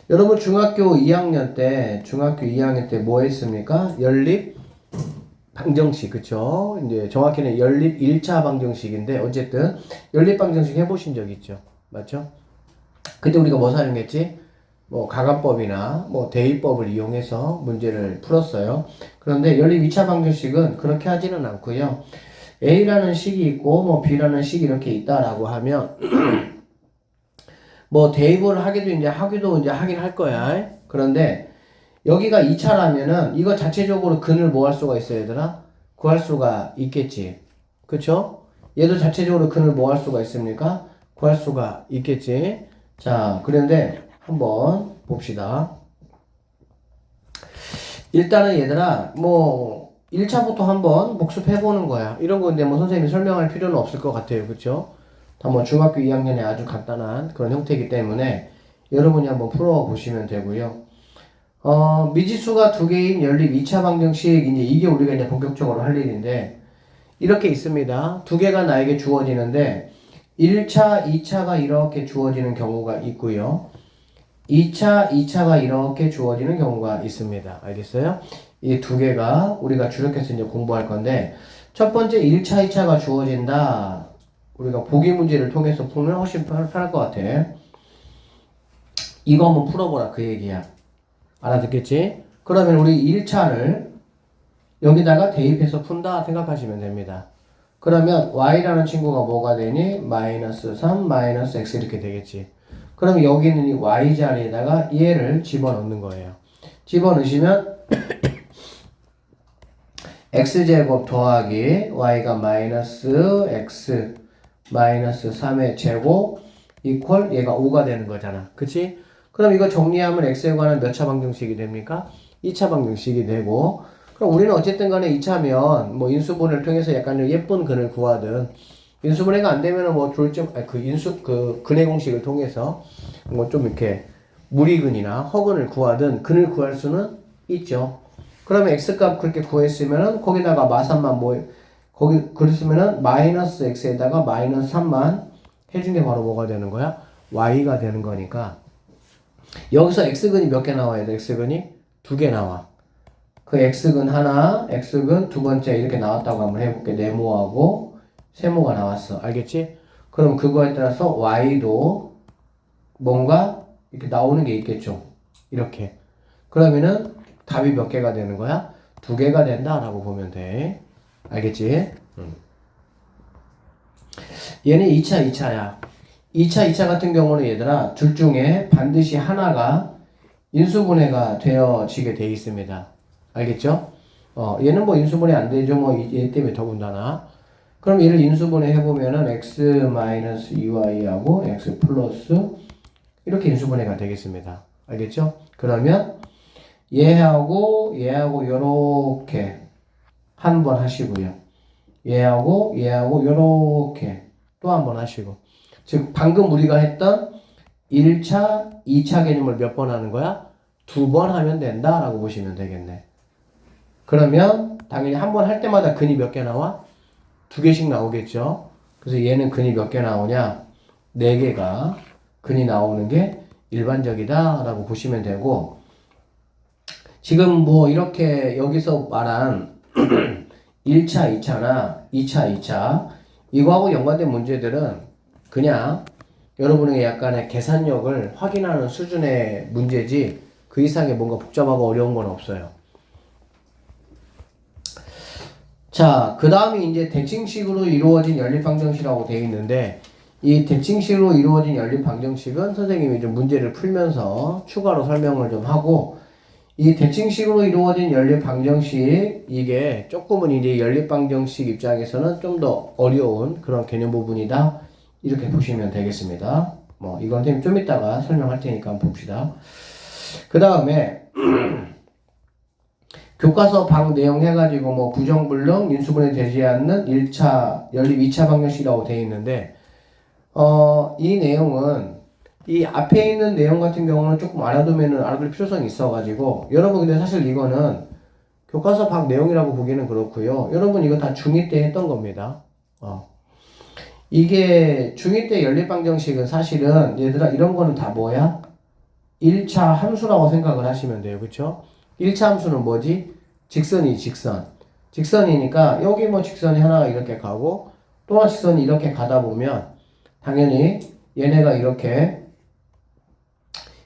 여러분 중학교 2학년 때 뭐 했습니까? 연립 방정식, 그쵸? 이제 정확히는 연립 1차 방정식인데, 어쨌든 연립 방정식 해보신 적 있죠? 맞죠? 그때 우리가 뭐 사용했지? 뭐 가간법이나 뭐 대입법을 이용해서 문제를 풀었어요. 그런데 연립 2차 방정식은 그렇게 하지는 않고요. A라는 식이 있고 뭐 B라는 식이 이렇게 있다라고 하면 뭐 대입을 하기도 이제 하긴 할 거야. 그런데 여기가 2차라면은 이거 자체적으로 근을 뭐 할 수가 있어, 얘들아? 구할 수가 있겠지. 그쵸? 얘도 자체적으로 근을 뭐 할 수가 있습니까? 구할 수가 있겠지. 자, 그런데 한번 봅시다. 일단은 얘들아, 뭐 1차부터 한번 복습해보는 거야. 이런 건데 뭐 선생님이 설명할 필요는 없을 것 같아요. 그쵸? 다 뭐 중학교 2학년에 아주 간단한 그런 형태이기 때문에 여러분이 한번 풀어보시면 되고요. 미지수가 두 개인 연립 2차 방정식, 이게 우리가 이제 본격적으로 할 일인데, 이렇게 있습니다. 두 개가 나에게 주어지는데, 1차, 2차가 이렇게 주어지는 경우가 있고요. 2차, 2차가 이렇게 주어지는 경우가 있습니다. 알겠어요? 이 두 개가 우리가 주력해서 이제 공부할 건데, 첫 번째 1차, 2차가 주어진다. 우리가 보기 문제를 통해서 풀면 훨씬 편할 것 같아. 이거 한번 풀어보라, 그 얘기야. 알아듣겠지? 그러면 우리 1차를 여기다가 대입해서 푼다 생각하시면 됩니다. 그러면 y라는 친구가 뭐가 되니? 마이너스 3, 마이너스 x 이렇게 되겠지. 그럼 여기 있는 이 y 자리에다가 얘를 집어넣는 거예요. 집어넣으시면 x제곱 더하기 y가 마이너스 x 마이너스 3의 제곱 이퀄 얘가 5가 되는 거잖아. 그치? 그럼 이거 정리하면 x에 관한 몇 차 방정식이 됩니까? 2차 방정식이 되고, 그럼 우리는 어쨌든 간에 2차면 뭐 인수분해를 통해서 약간 좀 예쁜 근을 구하든, 인수분해가 안 되면은 뭐 졸점, 근의 공식을 통해서 뭐 좀 이렇게 무리근이나 허근을 구하든 근을 구할 수는 있죠. 그러면 x값 그렇게 구했으면은 거기다가 마삼만 거기 그랬으면은 마이너스 x에다가 마이너스 3만 해준 게 바로 뭐가 되는 거야? y가 되는 거니까. 여기서 x근이 몇 개 나와야 돼? x근이 두 개 나와. 그 x근 하나, x근 두 번째 이렇게 나왔다고 한번 해볼게. 네모하고 세모가 나왔어. 알겠지? 그럼 그거에 따라서 y도 뭔가 이렇게 나오는 게 있겠죠. 이렇게. 그러면은 답이 몇 개가 되는 거야? 두 개가 된다라고 보면 돼. 알겠지? 얘는 2차, 2차야. 2차, 2차 같은 경우는 얘들아, 둘 중에 반드시 하나가 인수분해가 되어지게 돼 있습니다. 알겠죠? 얘는 뭐 인수분해 안 되죠. 뭐, 얘 때문에 더군다나. 그럼 얘를 인수분해 해보면은 x-2y하고 x 플러스 이렇게 인수분해가 되겠습니다. 알겠죠? 그러면 얘하고 요렇게 한 번 하시고요. 얘하고 요렇게 또 한 번 하시고. 즉 방금 우리가 했던 1차, 2차 개념을 몇 번 하는 거야? 두 번 하면 된다라고 보시면 되겠네. 그러면 당연히 한 번 할 때마다 근이 몇 개 나와? 두 개씩 나오겠죠. 그래서 얘는 근이 몇 개 나오냐? 네 개가 근이 나오는 게 일반적이다라고 보시면 되고, 지금 뭐 이렇게 여기서 말한 1차, 2차나 2차, 2차 이거하고 연관된 문제들은 그냥 여러분에게 약간의 계산력을 확인하는 수준의 문제지 그 이상의 뭔가 복잡하고 어려운 건 없어요. 자, 그 다음이 이제 대칭식으로 이루어진 연립방정식이라고 되어 있는데, 이 대칭식으로 이루어진 연립방정식은 선생님이 좀 문제를 풀면서 추가로 설명을 좀 하고, 이 대칭식으로 이루어진 연립방정식, 이게 조금은 이제 연립방정식 입장에서는 좀 더 어려운 그런 개념 부분이다. 이렇게 보시면 되겠습니다. 뭐, 이건 선생님 좀 이따가 설명할 테니까 한번 봅시다. 그 다음에, 교과서 방 내용 해가지고 뭐 부정불능, 인수분해 되지 않는 1차, 연립 2차 방정식이라고 되어 있는데, 이 내용은 이 앞에 있는 내용 같은 경우는 조금 알아둘 필요성이 있어가지고, 여러분 근데 사실 이거는 교과서 방 내용이라고 보기는 그렇고요. 여러분 이거 다 중2 때 했던 겁니다. 이게 중2 때 연립방정식은 사실은 얘들아 이런 거는 다 뭐야? 1차 함수라고 생각을 하시면 돼요. 그쵸? 1차 함수는 뭐지? 직선이 직선. 직선이니까 여기 뭐 직선이 하나가 이렇게 가고 또 하나 직선이 이렇게 가다 보면 당연히 얘네가 이렇게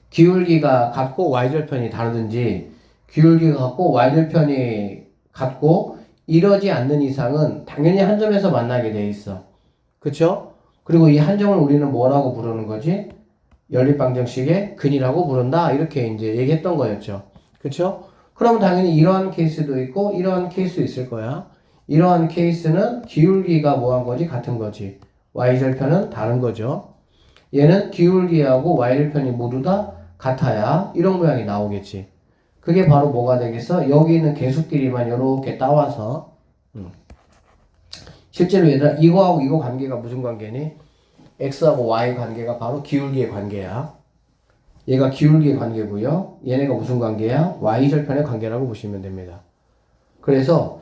기울기가 같고 y절편이 다르든지 기울기가 같고 y절편이 같고 이러지 않는 이상은 당연히 한 점에서 만나게 돼 있어. 그쵸? 그리고 이 한 점을 우리는 뭐라고 부르는 거지? 연립방정식의 근이라고 부른다. 이렇게 이제 얘기했던 거였죠. 그쵸? 그럼 당연히 이러한 케이스도 있고 이러한 케이스도 있을 거야. 이러한 케이스는 기울기가 뭐한 거지? 같은 거지. y절편은 다른 거죠. 얘는 기울기하고 y절편이 모두 다 같아야 이런 모양이 나오겠지. 그게 바로 뭐가 되겠어? 여기 있는 계수끼리만 이렇게 따와서 실제로 얘들아 이거하고 이거 관계가 무슨 관계니? x하고 y 관계가 바로 기울기의 관계야. 얘가 기울기의 관계고요. 얘네가 무슨 관계야? y절편의 관계라고 보시면 됩니다. 그래서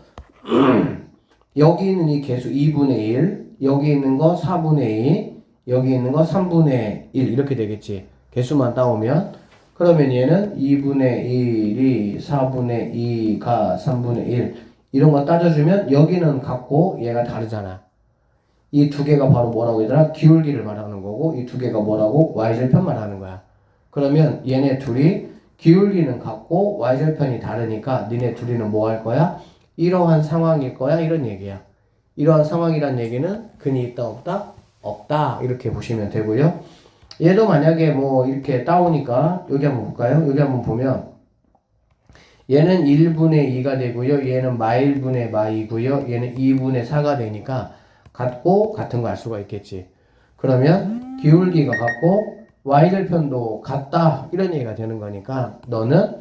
여기 있는 이 계수 2분의 1, 여기 있는 거 4분의 2, 여기 있는 거 3분의 1 이렇게 되겠지. 개수만 따오면 그러면 얘는 2분의 1이 4분의 2가 3분의 1 이런 거 따져주면 여기는 같고 얘가 다르잖아. 이 두 개가 바로 뭐라고 얘들아? 기울기를 말하는 거고 이 두 개가 뭐라고? y절편 말하는 거야. 그러면 얘네 둘이 기울기는 같고 y절편이 다르니까 니네 둘이는 뭐 할 거야? 이러한 상황일 거야 이런 얘기야. 이러한 상황이란 얘기는 근이 있다 없다? 없다 이렇게 보시면 되고요. 얘도 만약에 뭐 이렇게 따오니까 여기 한번 볼까요? 여기 한번 보면 얘는 1분의 2가 되고요. 얘는 마1분의 마2고요. 얘는 2분의 4가 되니까 같고 같은 거 알 수가 있겠지. 그러면 기울기가 같고 y절편도 같다 이런 얘기가 되는 거니까 너는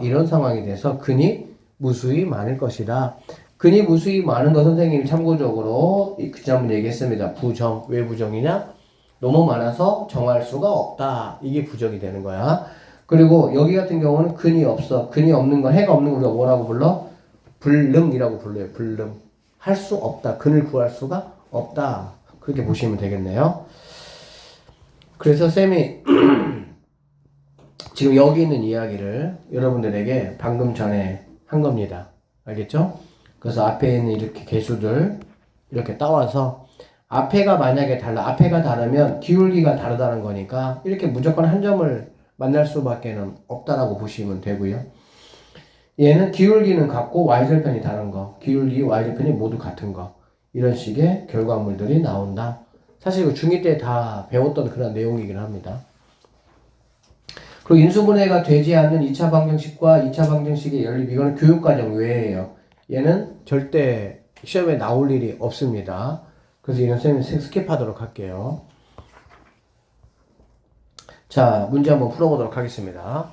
이런 상황이 돼서 근이 무수히 많을 것이다. 근이 무수히 많은 거 선생님이 참고적으로 그 지난번 얘기했습니다. 부정. 왜 부정이냐? 너무 많아서 정할 수가 없다. 이게 부정이 되는 거야. 그리고 여기 같은 경우는 근이 없어. 근이 없는 건 해가 없는 걸 우리가 뭐라고 불러? 불능이라고 불러요. 불능. 할 수 없다. 근을 구할 수가 없다. 그렇게 보시면 되겠네요. 그래서 쌤이 지금 여기 있는 이야기를 여러분들에게 방금 전에 한 겁니다. 알겠죠? 그래서 앞에 있는 이렇게 개수들 이렇게 따와서 앞에가 만약에 달라. 앞에가 다르면 기울기가 다르다는 거니까 이렇게 무조건 한 점을 만날 수밖에 없다라고 보시면 되고요. 얘는 기울기는 같고 y절편이 다른 거. 기울기, y절편이 모두 같은 거. 이런 식의 결과물들이 나온다. 사실 이거 중2 때 다 배웠던 그런 내용이긴 합니다. 그리고 인수분해가 되지 않는 2차 방정식과 2차 방정식의 연립 이거는 교육과정 외에요. 얘는 절대 시험에 나올 일이 없습니다. 그래서 이런 쌤이 스킵하도록 할게요. 자, 문제 한번 풀어보도록 하겠습니다.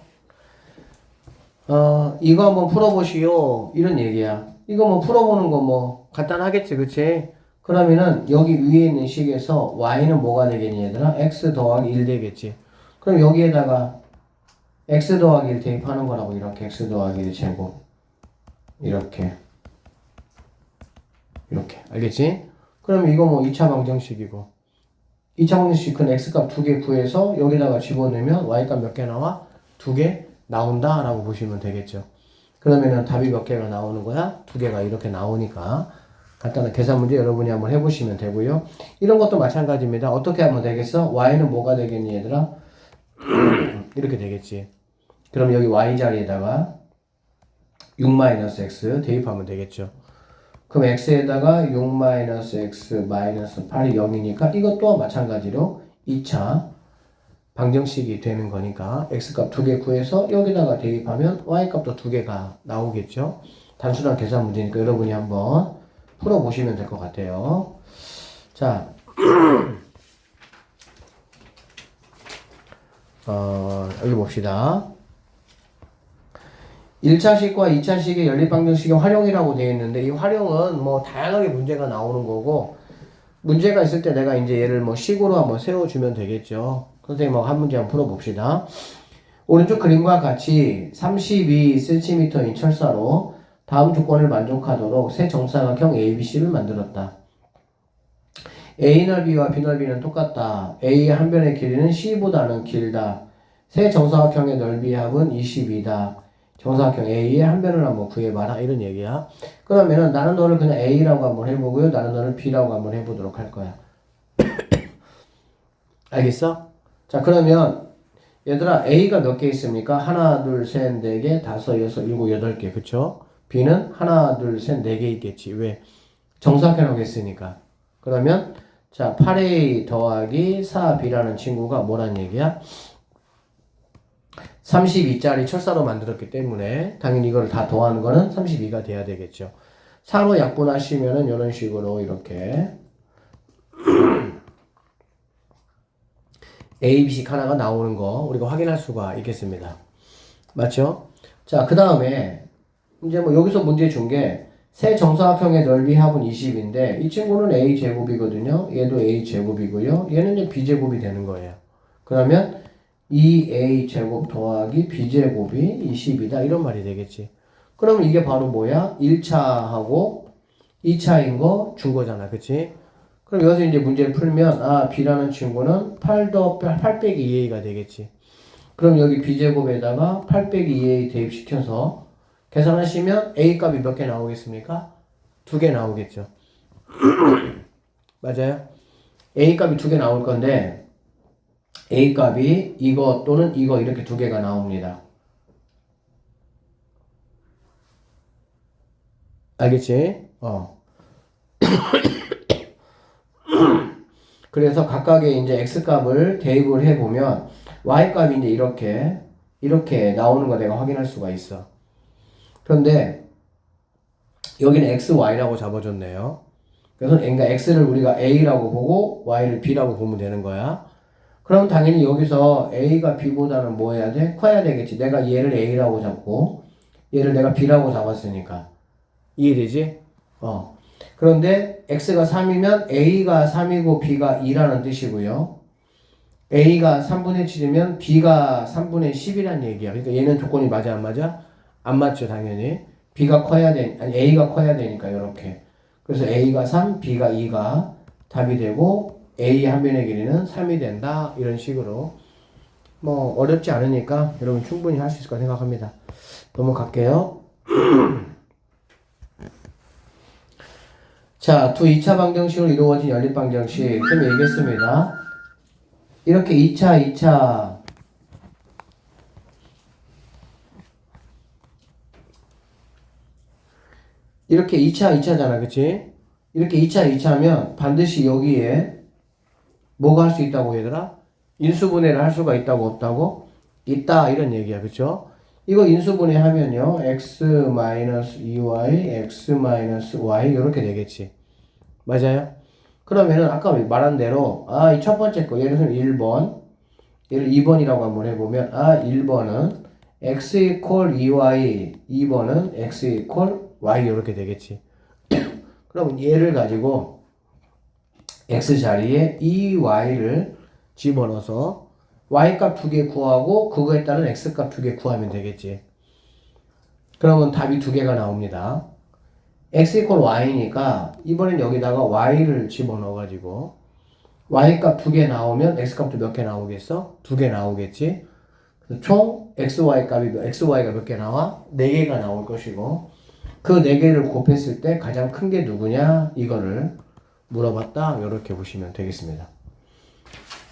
이거 한번 풀어보시오. 이런 얘기야. 이거 뭐 풀어보는 거 뭐 간단하겠지, 그치? 그러면은 여기 위에 있는 식에서 y는 뭐가 되겠니, 얘들아? x 더하기 1 되겠지. 그럼 여기에다가 x 더하기 1 대입하는 거라고, 이렇게 x 더하기 1 제곱. 이렇게. 알겠지? 그럼 이거 뭐 2차 방정식이고. 2차 방정식은 x값 2개 구해서 여기다가 집어넣으면 y값 몇 개 나와? 2개 나온다 라고 보시면 되겠죠. 그러면은 답이 몇 개가 나오는 거야? 2개가 이렇게 나오니까 간단한 계산 문제 여러분이 한번 해보시면 되고요. 이런 것도 마찬가지입니다. 어떻게 하면 되겠어? y는 뭐가 되겠니, 얘들아? 이렇게 되겠지. 그럼 여기 y 자리에다가 6-x 대입하면 되겠죠. 그럼 x에다가 6-x 마이너스 8이 0이니까 이것 또한 마찬가지로 2차 방정식이 되는 거니까 x값 2개 구해서 여기다가 대입하면 y값도 2개가 나오겠죠. 단순한 계산 문제니까 여러분이 한번 풀어보시면 될 것 같아요. 자, 여기 봅시다. 1차식과 2차식의 연립방정식의 활용이라고 되어 있는데 이 활용은 뭐 다양하게 문제가 나오는 거고 문제가 있을 때 내가 이제 얘를 뭐 식으로 한번 세워주면 되겠죠. 선생님하고 한 문제 한번 풀어봅시다. 오른쪽 그림과 같이 32cm인 철사로 다음 조건을 만족하도록 세 정사각형 ABC를 만들었다. A 넓이와 B 넓이는 똑같다. A 한 변의 길이는 C보다는 길다. 세 정사각형의 넓이 합은 22다. 정사각형 A의 한 변을 한번 구해봐라. 이런 얘기야. 그러면은 나는 너를 그냥 A라고 한번 해보고요. 나는 너를 B라고 한번 해보도록 할 거야. 알겠어? 자, 그러면 얘들아 A가 몇 개 있습니까? 하나, 둘, 셋, 네 개, 다섯, 여섯, 일곱, 여덟 개. 그쵸? B는 하나, 둘, 셋, 네 개 있겠지. 왜? 정사각형하고 했으니까. 그러면 자, 8A 더하기 4B라는 친구가 뭐란 얘기야? 32짜리 철사로 만들었기 때문에 당연히 이걸 다 더하는 거는 32가 돼야 되겠죠. 4로 약분하시면은 이런 식으로 이렇게 A, B씩 하나가 나오는 거 우리가 확인할 수가 있겠습니다. 맞죠? 자, 그 다음에 이제 뭐 여기서 문제 준 게 세 정사각형의 넓이 합은 20인데 이 친구는 A 제곱이거든요. 얘도 A 제곱이고요. 얘는 이제 B 제곱이 되는 거예요. 그러면 2A 제곱 더하기 B 제곱이 20이다 이런 말이 되겠지. 그러면 이게 바로 뭐야? 1차하고 2차인 거 준 거잖아. 그치? 그럼 여기서 이제 문제를 풀면 아 B라는 친구는 8 빼기 2A가 되겠지. 그럼 여기 B제곱에다가 8 빼기 2A 대입시켜서 계산하시면 A 값이 몇 개 나오겠습니까? 2개 나오겠죠. 맞아요? A 값이 2개 나올 건데 A 값이 이거 또는 이거 이렇게 2개가 나옵니다. 알겠지? 그래서 각각의 이제 X 값을 대입을 해보면 Y 값이 이제 이렇게 나오는 거 내가 확인할 수가 있어. 그런데 여기는 XY라고 잡아줬네요. 그래서 그러니까 X를 우리가 A라고 보고 Y를 B라고 보면 되는 거야. 그럼 당연히 여기서 A가 B보다는 뭐 해야 돼? 커야 되겠지. 내가 얘를 A라고 잡고 얘를 내가 B라고 잡았으니까. 이해되지? 그런데 X가 3이면 A가 3이고 B가 2라는 뜻이고요. A가 3분의 7이면 B가 3분의 10이라는 얘기야. 그러니까 얘는 조건이 맞아 안 맞아? 안 맞죠, 당연히. B가 커야 아니, A가 커야 되니까, 이렇게. 그래서 A가 3, B가 2가 답이 되고, A 한 변의 길이는 3이 된다. 이런 식으로. 뭐, 어렵지 않으니까 여러분 충분히 할 수 있을 거라 생각합니다. 넘어갈게요. 자, 두 2차 방정식으로 이루어진 연립 방정식. 좀 얘기했습니다. 이렇게 2차, 이렇게 2차잖아. 그치? 이렇게 2차면 반드시 여기에 뭐가 할 수 있다고 얘들아? 인수분해를 할 수가 있다고 없다고? 있다. 이런 얘기야. 그쵸? 이거 인수분해 하면요. x-2y, x-y 이렇게 되겠지. 맞아요? 그러면은 아까 말한 대로 이 첫 번째 거 예를 들면 1번 얘를 2번이라고 한번 해보면 1번은 x equal 2y 2번은 x equal y 이렇게 되겠지. 그럼 얘를 가지고 x 자리에 2y를 집어넣어서 y 값 2개 구하고 그거에 따른 x 값 2개 구하면 되겠지. 그러면 답이 2개가 나옵니다. x equal y니까 이번엔 여기다가 y를 집어넣어 가지고 y 값 2개 나오면 x 값도 몇 개 나오겠어? 2개 나오겠지. 총 xy가 몇 개 나와? 4개가 나올 것이고 그 4개를 곱했을 때 가장 큰 게 누구냐? 이거를 물어봤다. 이렇게 보시면 되겠습니다.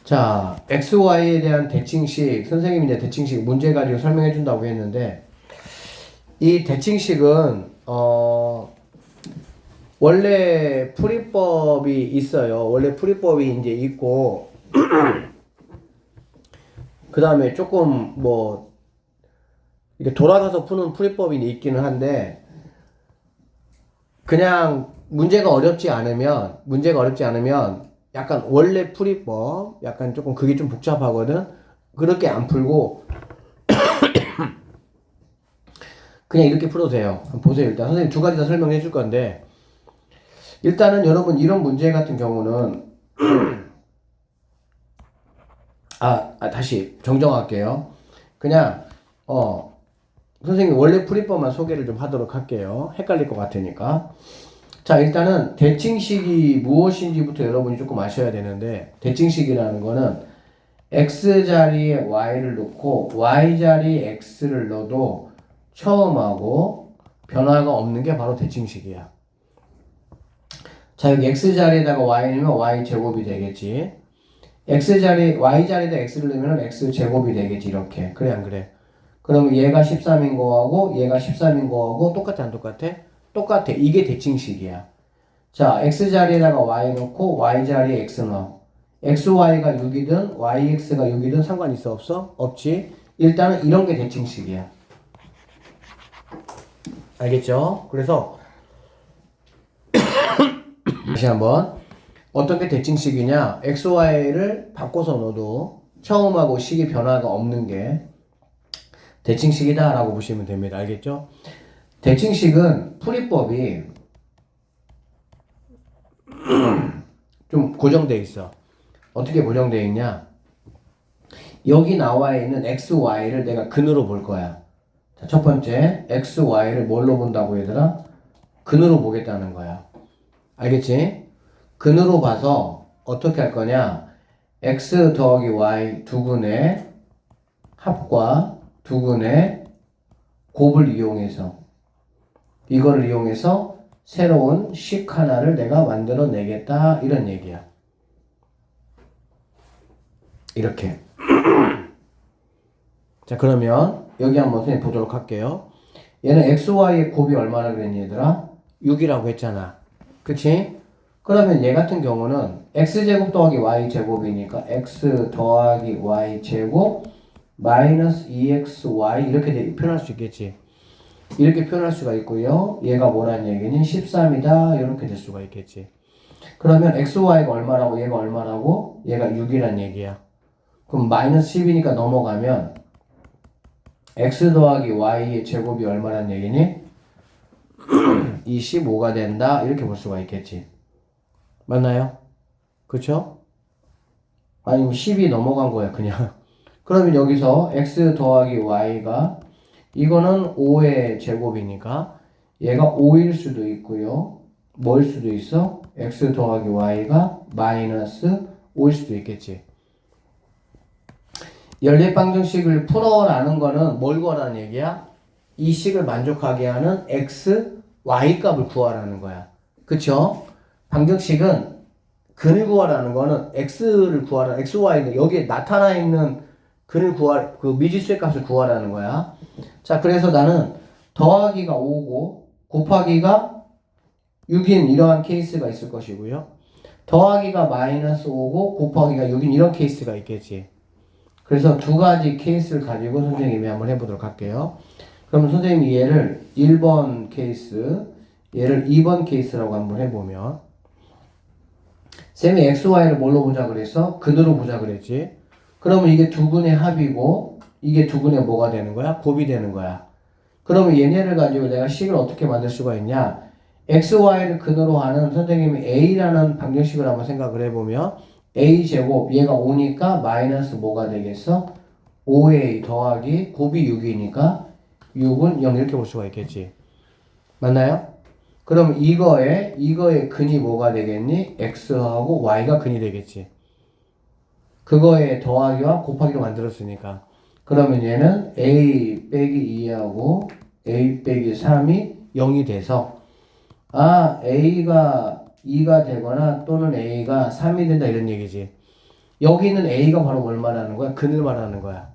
자, xy에 대한 대칭식 선생님이 이제 대칭식 문제 가지고 설명해 준다고 했는데 이 대칭식은 원래 풀이법이 있어요. 원래 풀이법이 이제 있고 그 다음에 조금 뭐 이렇게 돌아가서 푸는 풀이법이 있기는 한데 그냥 문제가 어렵지 않으면 약간 원래 풀이법 약간 조금 그게 좀 복잡하거든. 그렇게 안 풀고 그냥 이렇게 풀어도 돼요. 한번 보세요. 일단 선생님 2가지 다 설명해 줄 건데 일단은 여러분 이런 문제 같은 경우는 다시 정정할게요. 그냥 선생님 원래 풀이법만 소개를 좀 하도록 할게요. 헷갈릴 것 같으니까. 자, 일단은 대칭식이 무엇인지부터 여러분이 조금 아셔야 되는데 대칭식이라는 거는 x 자리에 y를 넣고 y 자리에 x를 넣어도 처음하고 변화가 없는 게 바로 대칭식이야. 자, 여기 x 자리에다가 y 넣으면 y 제곱이 되겠지. x 자리, y 자리에다 x를 넣으면 x 제곱이 되겠지. 이렇게. 그래, 안 그래? 그러면 얘가 13인 거하고 얘가 13인 거하고 똑같아, 안 똑같아? 똑같아. 이게 대칭식이야. 자, x 자리에다가 y 넣고 y 자리에 x 넣어. xy가 6이든 yx가 6이든 상관 있어 없어? 없지. 일단은 이런 게 대칭식이야. 알겠죠? 그래서 다시 한번 어떤 게 대칭식이냐? xy를 바꿔서 넣어도 처음하고 식이 변화가 없는 게 대칭식이다 라고 보시면 됩니다. 알겠죠? 대칭식은 풀이법이 좀 고정돼 있어. 어떻게 고정되어 있냐? 여기 나와 있는 x, y를 내가 근으로 볼 거야. 자, 첫 번째, x, y를 뭘로 본다고 얘들아? 근으로 보겠다는 거야. 알겠지? 근으로 봐서 어떻게 할 거냐? x 더하기 y 두근의 합과 두근의 곱을 이용해서 이거를 이용해서 새로운 식 하나를 내가 만들어 내겠다 이런 얘기야. 이렇게. 자, 그러면 여기 한번 선생님 보도록 할게요. 얘는 xy의 곱이 얼마나 그랬니 얘들아? 6이라고 했잖아. 그치? 그러면 얘 같은 경우는 x제곱 더하기 y제곱이니까 x 더하기 y제곱 마이너스 2xy 이렇게 표현할 수 있겠지. 이렇게 표현할 수가 있고요. 얘가 뭐란 얘기니? 13이다 이렇게 될 수가 있겠지. 그러면 xy가 얼마라고 얘가 얼마라고? 얘가 6이란 얘기야. 그럼 마이너스 10이니까 넘어가면 x 더하기 y의 제곱이 얼마란 얘기니? 25가 된다 이렇게 볼 수가 있겠지. 맞나요? 그쵸? 아니 10이 넘어간 거야 그냥. 그러면 여기서 x 더하기 y가 이거는 5의 제곱이니까 얘가 5일 수도 있고요. 뭐일 수도 있어? x 더하기 y가 마이너스 5일 수도 있겠지. 연립방정식을 풀어라는 거는 뭘 구하라는 얘기야? 이 식을 만족하게 하는 x, y 값을 구하라는 거야. 그쵸? 방정식은 근을 구하라는 거는 x를 구하라, x, y는 여기에 나타나 있는 근을 그 미지수의 값을 구하라는 거야. 자, 그래서 나는 더하기가 5고 곱하기가 6인 이러한 케이스가 있을 것이고요. 더하기가 마이너스 5고 곱하기가 6인 이런 케이스가 있겠지. 그래서 두 가지 케이스를 가지고 선생님이 한번 해보도록 할게요. 그러면 선생님이 얘를 1번 케이스, 얘를 2번 케이스라고 한번 해보면 쌤이 XY를 뭘로 보자 그랬어? 근으로 보자 그랬지. 그러면 이게 두 근의 합이고 이게 두 근의 뭐가 되는 거야? 곱이 되는 거야. 그러면 얘네를 가지고 내가 식을 어떻게 만들 수가 있냐? XY를 근으로 하는 선생님이 A라는 방정식을 한번 생각을 해보면 A제곱 얘가 5니까 마이너스 뭐가 되겠어? 5A 더하기 곱이 6이니까 6은 0 이렇게 볼 수가 있겠지. 맞나요? 그럼 이거의 근이 뭐가 되겠니? X하고 Y가 근이 되겠지. 그거의 더하기와 곱하기로 만들었으니까. 그러면 얘는 A 빼기 2하고 A 빼기 3이 0이 돼서 A가 2가 되거나 또는 A가 3이 된다 이런 얘기지. 여기 있는 A가 바로 뭘 말하는 거야? 근을 말하는 거야.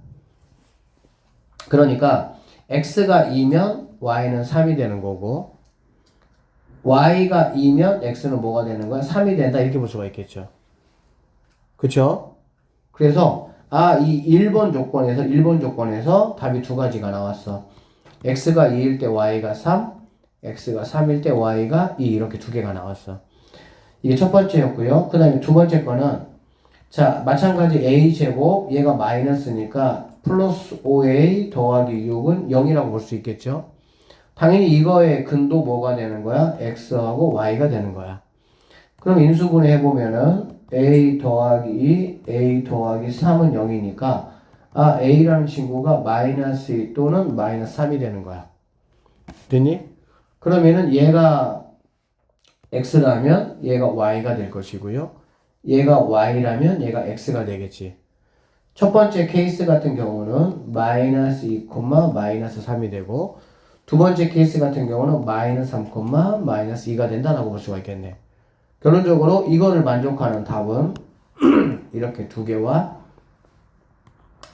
그러니까 X가 2면 Y는 3이 되는 거고 Y가 2면 X는 뭐가 되는 거야? 3이 된다 이렇게 볼 수가 있겠죠. 그쵸? 그래서 이 1번 조건에서 답이 두 가지가 나왔어. X가 2일 때 Y가 3, X가 3일 때 Y가 2 이렇게 두 개가 나왔어. 이게 첫 번째였고요. 그 다음에 두 번째 거는 자 마찬가지 A제곱 얘가 마이너스니까 플러스 5A 더하기 6은 0이라고 볼 수 있겠죠. 당연히 이거의 근도 뭐가 되는 거야? X하고 Y가 되는 거야. 그럼 인수분해 해보면은 A 더하기 2, A 더하기 3은 0이니까 A라는 친구가 마이너스 2 또는 마이너스 3이 되는 거야. 됐니? 그러면은 얘가 X라면 얘가 Y가 될 것이고요. 얘가 Y라면 얘가 X가 되겠지. 첫 번째 케이스 같은 경우는 마이너스 2, 마이너스 3이 되고 두 번째 케이스 같은 경우는 마이너스 3, 마이너스 2가 된다라고 볼 수가 있겠네. 결론적으로 이거를 만족하는 답은 이렇게 두 개와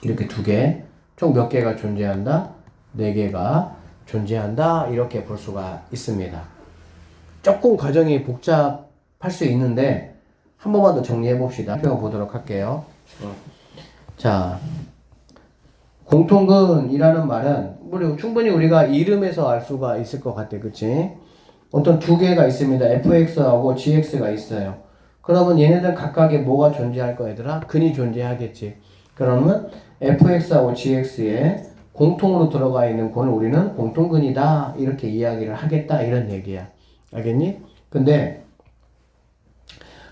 이렇게 두 개, 총 몇 개가 존재한다? 네 개가 존재한다. 이렇게 볼 수가 있습니다. 조금 과정이 복잡할 수 있는데 한 번만 더 정리해 봅시다. 살펴보도록 할게요. 자, 공통근이라는 말은 충분히 우리가 이름에서 알 수가 있을 것 같아, 그치? 어떤 두 개가 있습니다. fx하고 gx가 있어요. 그러면 얘네들 각각의 뭐가 존재할 거야, 얘들아? 근이 존재하겠지. 그러면 fx하고 gx에 공통으로 들어가 있는 근을 우리는 공통근이다, 이렇게 이야기를 하겠다, 이런 얘기야. 알겠니? 근데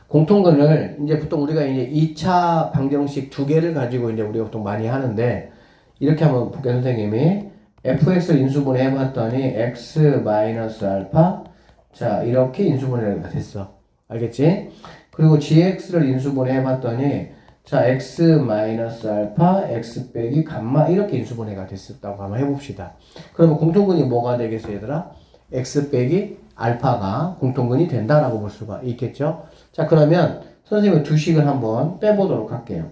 공통근을 이제 보통 우리가 이제 2차 방정식 두 개를 가지고 이제 우리가 보통 많이 하는데, 이렇게 한번 볼게요. 선생님이 fx를 인수분해 해봤더니 x 마이너스 알파, 자 이렇게 인수분해가 됐어. 알겠지? 그리고 gx를 인수분해 해봤더니 자 x 마이너스 알파 x 빼기 감마, 이렇게 인수분해가 됐었다고 한번 해봅시다. 그러면 공통근이 뭐가 되겠어요, 얘들아? x 빼기 알파가 공통근이 된다라고 볼 수가 있겠죠. 자, 그러면 선생님의 두 식을 한번 빼보도록 할게요.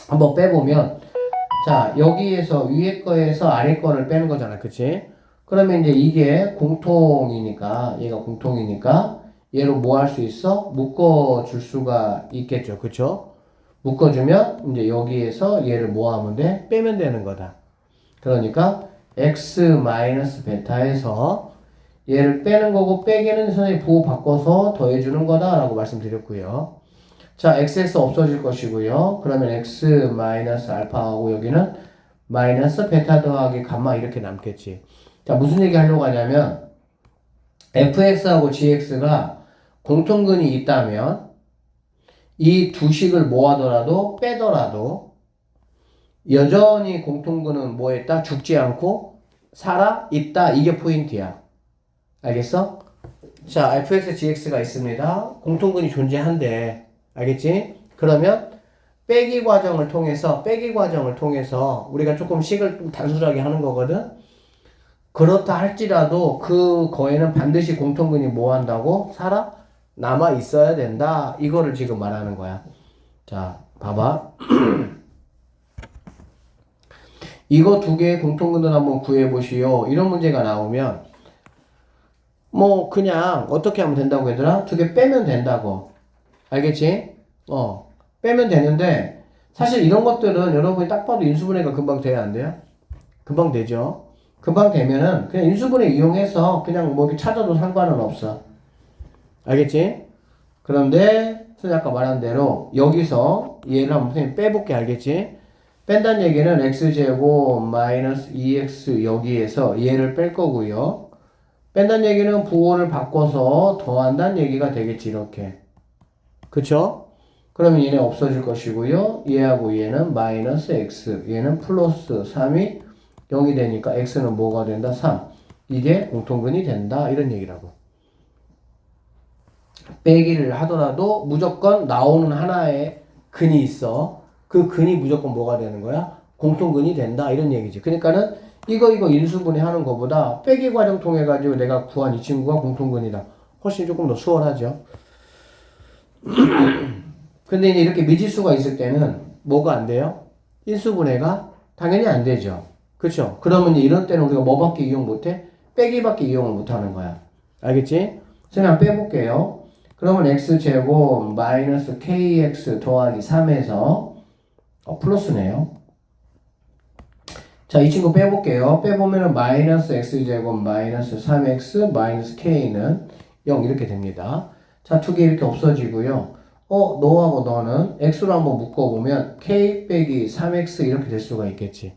한번 빼보면, 자, 여기에서 위에 거에서 아래 거를 빼는 거잖아, 그치? 그러면 이제 이게 공통이니까, 얘가 공통이니까 얘로 뭐 할 수 있어? 묶어줄 수가 있겠죠, 그쵸? 묶어주면 이제 여기에서 얘를 뭐 하면 돼? 빼면 되는 거다. 그러니까 x 마이너스 베타에서 얘를 빼는 거고, 빼기는 선생님이 보호 바꿔서 더해주는 거다라고 말씀드렸고요. 자, xx 없어질 것이고요. 그러면 x 마이너스 알파하고 여기는 마이너스 베타 더하기 감마, 이렇게 남겠지. 자, 무슨 얘기 하려고 하냐면 fx하고 gx가 공통근이 있다면 이 두 식을 뭐 하더라도 빼더라도 여전히 공통근은 뭐 했다? 죽지 않고 살아 있다. 이게 포인트야. 알겠어? 자, fx, gx가 있습니다. 공통근이 존재한대. 알겠지? 그러면 빼기 과정을 통해서 우리가 조금 식을 좀 단순하게 하는 거거든. 그렇다 할지라도 그 거에는 반드시 공통근이 뭐 한다고? 살아 남아 있어야 된다. 이거를 지금 말하는 거야. 자, 봐봐. 이거 두 개의 공통근을 한번 구해보시오. 이런 문제가 나오면 뭐 그냥 어떻게 하면 된다고, 얘들아? 두 개 빼면 된다고. 알겠지? 빼면 되는데 사실 이런 것들은 여러분이 딱 봐도 인수분해가 금방 돼야 안 돼요? 금방 되죠? 금방 되면은 그냥 인수분해 이용해서 그냥 뭐 이렇게 찾아도 상관은 없어. 알겠지? 그런데 선생님 아까 말한 대로 여기서 얘를 한번 선생님 빼볼게. 알겠지? 뺀다는 얘기는 x제곱 마이너스 2x 여기에서 얘를 뺄 거고요. 뺀다는 얘기는 부호를 바꿔서 더한다는 얘기가 되겠지, 이렇게. 그쵸? 그러면 얘는 없어질 것이고요. 얘하고 얘는 마이너스 x, 얘는 플러스 3이 0이 되니까 x는 뭐가 된다? 3. 이게 공통근이 된다. 이런 얘기라고. 빼기를 하더라도 무조건 나오는 하나의 근이 있어. 그 근이 무조건 뭐가 되는 거야? 공통근이 된다. 이런 얘기지. 그러니까는 이거 인수분해 하는 것보다 빼기 과정 통해 가지고 내가 구한 이 친구가 공통근이다. 훨씬 조금 더 수월하죠. 근데 이제 이렇게 미지수가 있을 때는 뭐가 안 돼요? 인수분해가 당연히 안 되죠. 그쵸? 그러면 이런 때는 우리가 뭐밖에 이용 못해? 빼기밖에 이용을 못하는 거야. 알겠지? 그냥 빼볼게요. 그러면 x제곱 마이너스 kx 더하기 3에서 플러스네요. 자, 이 친구 빼볼게요. 빼보면은 마이너스 x제곱 마이너스 3x 마이너스 k는 0 이렇게 됩니다. 자, 두 개 이렇게 없어지고요. 너하고 너는 x로 한번 묶어보면 k 빼기 3x 이렇게 될 수가 있겠지.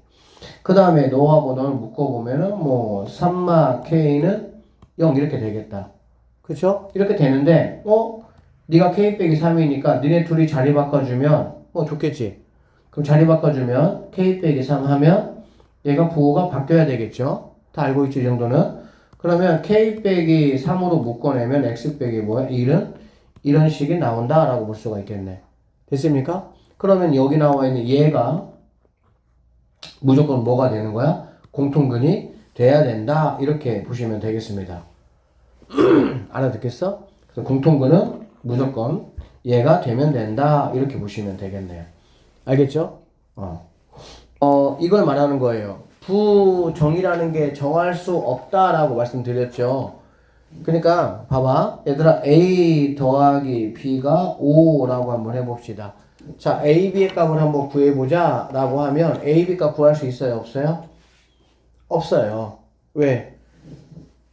그 다음에 너하고 너는 묶어보면은 뭐 3마 k는 0 이렇게 되겠다. 그쵸? 이렇게 되는데 네가 k 빼기 3이니까 니네 둘이 자리 바꿔주면 좋겠지. 그럼 자리 바꿔주면 k 빼기 3 하면 얘가 부호가 바뀌어야 되겠죠. 다 알고 있죠, 이 정도는. 그러면 k 빼기 3으로 묶어내면 x 빼기 뭐야? 1은 이런 식이 나온다라고 볼 수가 있겠네. 됐습니까? 그러면 여기 나와 있는 얘가 무조건 뭐가 되는 거야? 공통근이 돼야 된다. 이렇게 보시면 되겠습니다. 알아듣겠어? 그래서 공통근은 무조건 얘가 되면 된다. 이렇게 보시면 되겠네요. 알겠죠? 이걸 말하는 거예요. 부정이라는 게 정할 수 없다라고 말씀드렸죠. 그러니까 봐봐. 얘들아 A 더하기 B가 5라고 한번 해봅시다. 자, A, B의 값을 한번 구해보자 라고 하면 A, B 값 구할 수 있어요? 없어요? 없어요. 왜?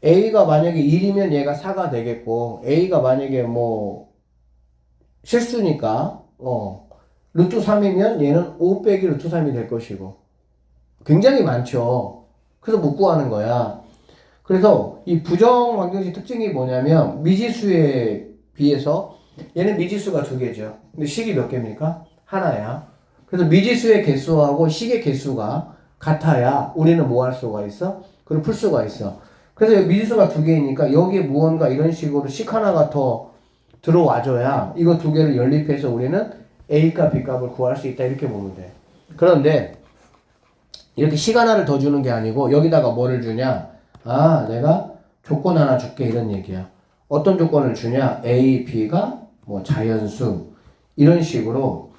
A가 만약에 1이면 얘가 4가 되겠고 A가 만약에 뭐 실수니까 루트 3이면 얘는 5 빼기 루트 3이 될 것이고 굉장히 많죠. 그래서 못 구하는 거야. 그래서 이 부정 방정식 특징이 뭐냐면 미지수에 비해서 얘는 미지수가 2개죠. 근데 식이 몇 개입니까? 하나야. 그래서 미지수의 개수하고 식의 개수가 같아야 우리는 뭐 할 수가 있어? 그걸 풀 수가 있어. 그래서 여기 미지수가 2개이니까 여기에 무언가 이런 식으로 식 하나가 더 들어와줘야 이거 2개를 연립해서 우리는 A값, B값을 구할 수 있다 이렇게 보면 돼. 그런데 이렇게 식 하나를 더 주는 게 아니고 여기다가 뭐를 주냐? 아, 내가 조건 하나 줄게 이런 얘기야. 어떤 조건을 주냐? A, B가 뭐 자연수 이런 식으로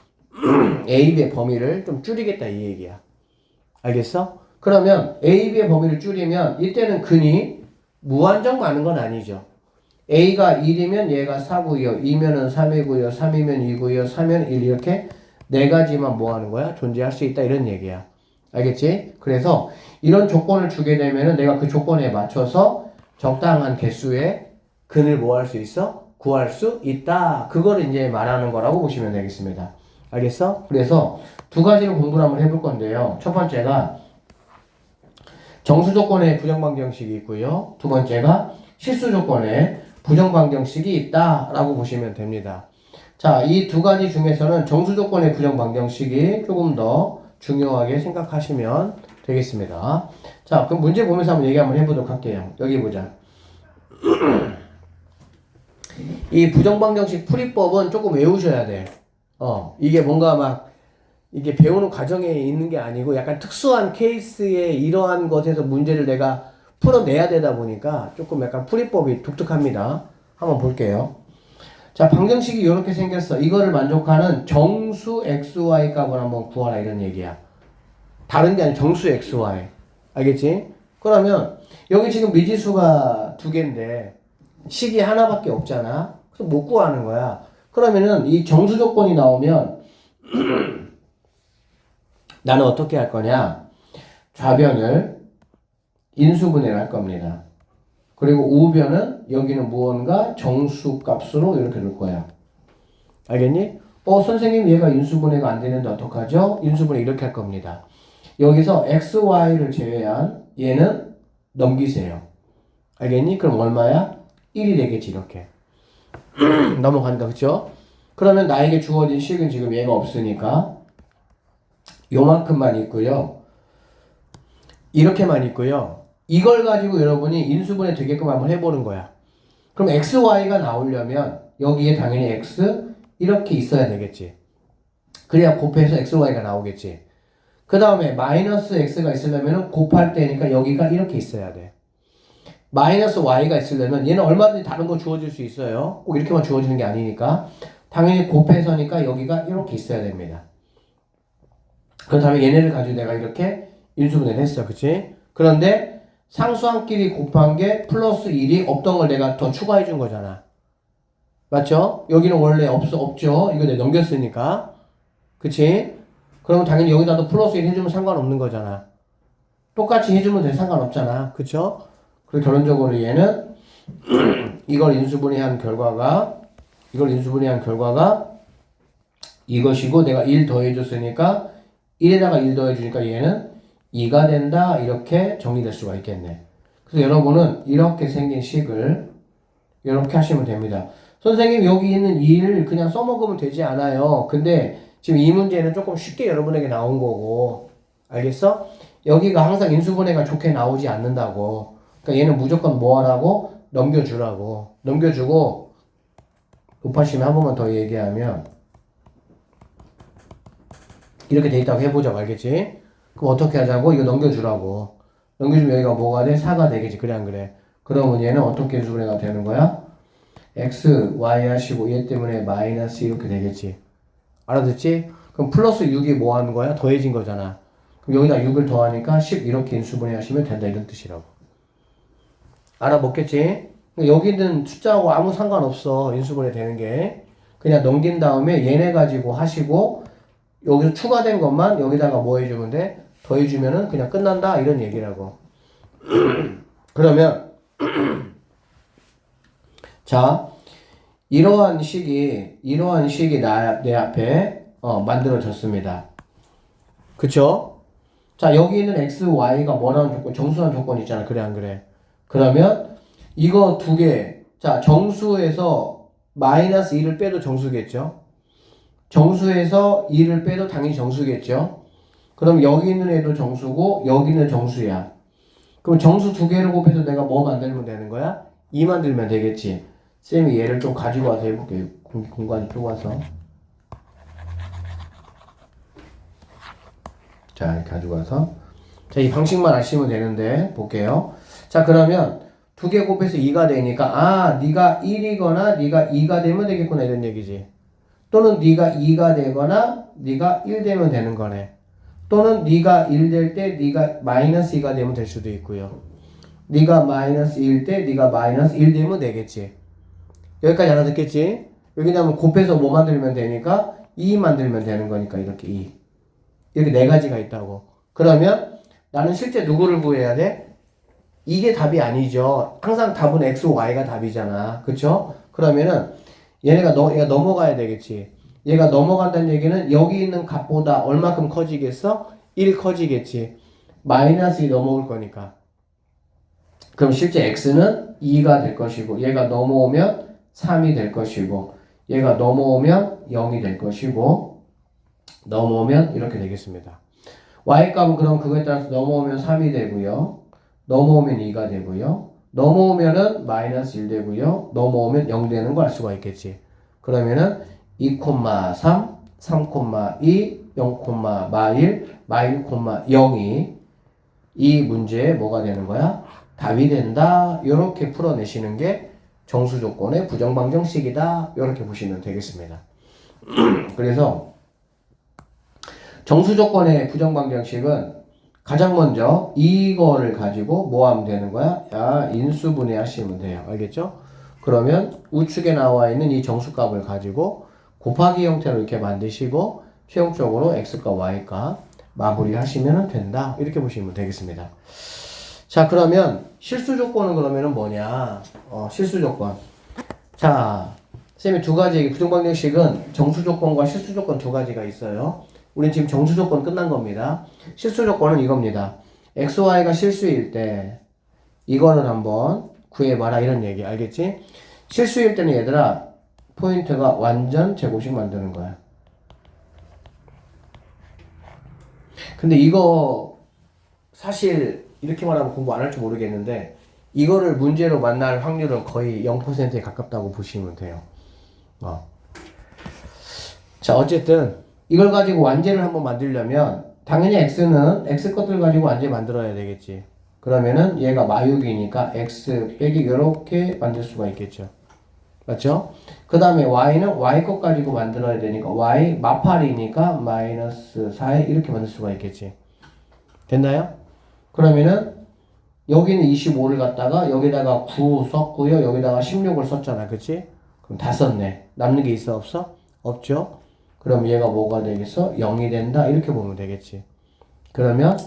A, B의 범위를 좀 줄이겠다 이 얘기야. 알겠어? 그러면 A, B의 범위를 줄이면 이때는 근이 무한정 많은 건 아니죠. A가 1이면 얘가 4고요. 2면은 3이고요. 3이면 2고요. 3이면 1 이렇게 네 가지만 뭐 하는 거야? 존재할 수 있다 이런 얘기야. 알겠지? 그래서 이런 조건을 주게 되면은 내가 그 조건에 맞춰서 적당한 개수의 근을 뭐 할 수 있어? 구할 수 있다. 그걸 이제 말하는 거라고 보시면 되겠습니다. 알겠어? 그래서 두 가지를 공부를 한번 해볼 건데요. 첫 번째가 정수 조건의 부정방정식이 있고요. 두 번째가 실수 조건의 부정방정식이 있다라고 보시면 됩니다. 자, 이 두 가지 중에서는 정수 조건의 부정방정식이 조금 더 중요하게 생각하시면 되겠습니다. 자, 그럼 문제 보면서 한번 얘기 한번 해보도록 할게요. 여기 보자. 이 부정방정식 풀이법은 조금 외우셔야 돼. 이게 뭔가 막 이게 배우는 과정에 있는 게 아니고 약간 특수한 케이스에 이러한 것에서 문제를 내가 풀어내야 되다 보니까 조금 약간 풀이법이 독특합니다. 한번 볼게요. 자, 방정식이 이렇게 생겼어. 이거를 만족하는 정수 xy 값을 한번 구하라 이런 얘기야. 다른 게 아니라 정수 xy. 알겠지? 그러면 여기 지금 미지수가 2개인데 식이 하나밖에 없잖아. 그래서 못 구하는 거야. 그러면은 이 정수 조건이 나오면 나는 어떻게 할 거냐? 좌변을 인수분해를 할 겁니다. 그리고 우변은 여기는 무언가 정수 값으로 이렇게 놓을 거야. 알겠니? 선생님 얘가 인수분해가 안 되는데 어떡하죠? 인수분해 이렇게 할 겁니다. 여기서 xy를 제외한 얘는 넘기세요. 알겠니? 그럼 얼마야? 1이 되겠지 이렇게. 넘어간다 그쵸? 그러면 나에게 주어진 식은 지금 얘가 없으니까 요만큼만 있고요. 이렇게만 있고요. 이걸 가지고 여러분이 인수분해 되게끔 한번 해보는 거야. 그럼 xy가 나오려면 여기에 당연히 x 이렇게 있어야 되겠지. 그래야 곱해서 xy가 나오겠지. 그 다음에 마이너스 x가 있으려면 곱할 때니까 여기가 이렇게 있어야 돼. 마이너스 y가 있으려면 얘는 얼마든지 다른 거 주어질 수 있어요. 꼭 이렇게만 주어지는 게 아니니까. 당연히 곱해서니까 여기가 이렇게 있어야 됩니다. 그렇다면 얘네를 가지고 내가 이렇게 인수분해를 했어. 그치? 그런데 상수항끼리 곱한 게 플러스 1이 없던 걸 내가 더 추가해 준 거잖아. 맞죠? 여기는 원래 없죠? 이거 내가 넘겼으니까. 그치? 그러면 당연히 여기다도 플러스 1 해주면 상관없는 거잖아. 똑같이 해주면 돼. 상관없잖아. 그쵸? 그리고 결론적으로 얘는 이걸 인수분해한 결과가 이것이고 내가 1 더해줬으니까 1에다가 1 더해주니까 얘는 2가 된다. 이렇게 정리될 수가 있겠네. 그래서 여러분은 이렇게 생긴 식을 이렇게 하시면 됩니다. 선생님 여기 있는 2를 그냥 써먹으면 되지 않아요. 근데 지금 이 문제는 조금 쉽게 여러분에게 나온 거고 알겠어? 여기가 항상 인수분해가 좋게 나오지 않는다고. 그러니까 얘는 무조건 뭐 하라고? 넘겨주라고. 넘겨주고 곱하시면 한 번만 더 얘기하면 이렇게 돼 있다고 해보자고. 알겠지? 그럼 어떻게 하자고? 이거 넘겨주라고. 넘겨주면 여기가 뭐가 돼? 4가 되겠지. 그래 안 그래? 그러면 얘는 어떻게 수분해가 되는 거야? x, y 하시고 얘 때문에 마이너스 이렇게 되겠지. 알아듣지? 그럼 플러스 6이 뭐 하는 거야? 더해진 거잖아. 그럼 여기다 6을 더하니까 10 이렇게 인수분해 하시면 된다. 이런 뜻이라고. 알아먹겠지? 여기 있는 숫자하고 아무 상관없어. 인수분해 되는 게. 그냥 넘긴 다음에 얘네 가지고 하시고 여기서 추가된 것만 여기다가 뭐 해주면 돼? 더해주면은 그냥 끝난다. 이런 얘기라고. 그러면 자, 이러한 식이 내 앞에 만들어졌습니다. 그쵸? 자, 여기 있는 x, y가 뭐라는 조건, 정수한 조건 있잖아. 그래 안 그래? 그러면 이거 두 개, 자, 정수에서 마이너스 2를 빼도 정수겠죠? 정수에서 2를 빼도 당연히 정수겠죠? 그럼 여기 있는 애도 정수고 여기는 정수야. 그럼 정수 두 개를 곱해서 내가 뭐 만들면 되는 거야? 2 만들면 되겠지. 쌤이 얘를 좀 가지고 와서 해볼게요. 공간이 좁아서. 자, 이렇게 가지고 와서. 자, 이 방식만 아시면 되는데, 볼게요. 자, 그러면 두 개 곱해서 2가 되니까, 네가 1이거나 네가 2가 되면 되겠구나, 이런 얘기지. 또는 네가 2가 되거나 네가 1 되면 되는 거네. 또는 네가 1 될 때 네가 마이너스 2가 되면 될 수도 있고요. 네가 마이너스 1 때 네가 마이너스 1 되면 되겠지. 여기까지 알아듣겠지? 여기다면 곱해서 뭐 만들면 되니까 2 만들면 되는 거니까 이렇게 2. 이렇게 네 가지가 있다고. 그러면 나는 실제 누구를 구해야 돼? 이게 답이 아니죠. 항상 답은 x, y가 답이잖아. 그쵸? 그러면은 얘가 넘어가야 되겠지. 얘가 넘어간다는 얘기는 여기 있는 값보다 얼마큼 커지겠어? 1 커지겠지. 마이너스 2 넘어올 거니까. 그럼 실제 x는 2가 될 것이고 얘가 넘어오면 3이 될 것이고 얘가 넘어오면 0이 될 것이고 넘어오면 이렇게 되겠습니다. y값은 그럼 그거에 따라서 넘어오면 3이 되고요. 넘어오면 2가 되고요. 넘어오면은 마이너스 1 되고요. 넘어오면 0 되는 걸 알 수가 있겠지. 그러면은 2, 3, 3, 2, 0, 1, 0이 이 문제에 뭐가 되는 거야? 답이 된다. 이렇게 풀어내시는 게 정수 조건의 부정방정식이다. 이렇게 보시면 되겠습니다. 그래서 정수 조건의 부정방정식은 가장 먼저 이거를 가지고 뭐 하면 되는 거야? 인수분해 하시면 돼요. 알겠죠? 그러면 우측에 나와 있는 이 정수값을 가지고 곱하기 형태로 이렇게 만드시고 최종적으로 x값, y값 마무리 하시면 된다. 이렇게 보시면 되겠습니다. 자, 그러면 실수 조건은 그러면은 뭐냐? 실수 조건. 자, 쌤이 두 가지 부정방정식은 정수 조건과 실수 조건 두 가지가 있어요. 우린 지금 정수 조건 끝난 겁니다. 실수 조건은 이겁니다. x, y가 실수일 때 이거는 한번 구해봐라 이런 얘기. 알겠지? 실수일 때는 얘들아 포인트가 완전 제곱식 만드는 거야. 근데 이거 사실 이렇게 말하면 공부 안 할 줄 모르겠는데 이거를 문제로 만날 확률은 거의 0%에 가깝다고 보시면 돼요. 자, 어쨌든 이걸 가지고 완제를 한번 만들려면 당연히 x는 x 것들 가지고 완제 만들어야 되겠지. 그러면은 얘가 마육이니까 x 빼기 이렇게 만들 수가 있겠죠. 맞죠? 그 다음에 y는 y 것 가지고 만들어야 되니까 y 마팔이니까 마이너스 4에 이렇게 만들 수가 있겠지. 됐나요? 그러면은 여기는 25를 갖다가 여기다가 9 썼고요. 여기다가 16을 썼잖아. 그치? 그럼 다 썼네. 남는 게 있어 없어? 없죠? 그럼 얘가 뭐가 되겠어? 0이 된다. 이렇게 보면 되겠지. 그러면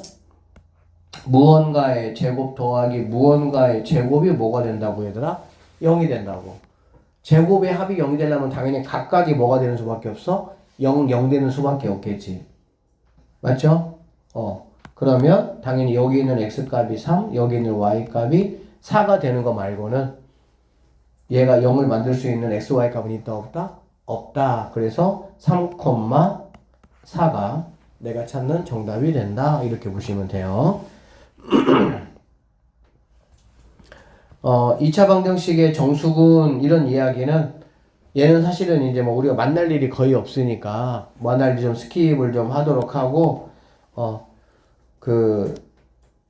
무언가의 제곱 더하기 무언가의 제곱이 뭐가 된다고 얘들아? 0이 된다고. 제곱의 합이 0이 되려면 당연히 각각이 뭐가 되는 수밖에 없어? 0, 0 되는 수밖에 없겠지. 맞죠? 그러면 당연히 여기 있는 x값이 3, 여기 있는 y값이 4가 되는 거 말고는 얘가 0을 만들 수 있는 x, y값은 있다 없다? 없다. 그래서 3,4가 내가 찾는 정답이 된다. 이렇게 보시면 돼요. 2차 방정식의 정수근 이런 이야기는 얘는 사실은 이제 뭐 우리가 만날 일이 거의 없으니까 만날 일 좀 스킵을 좀 하도록 하고 그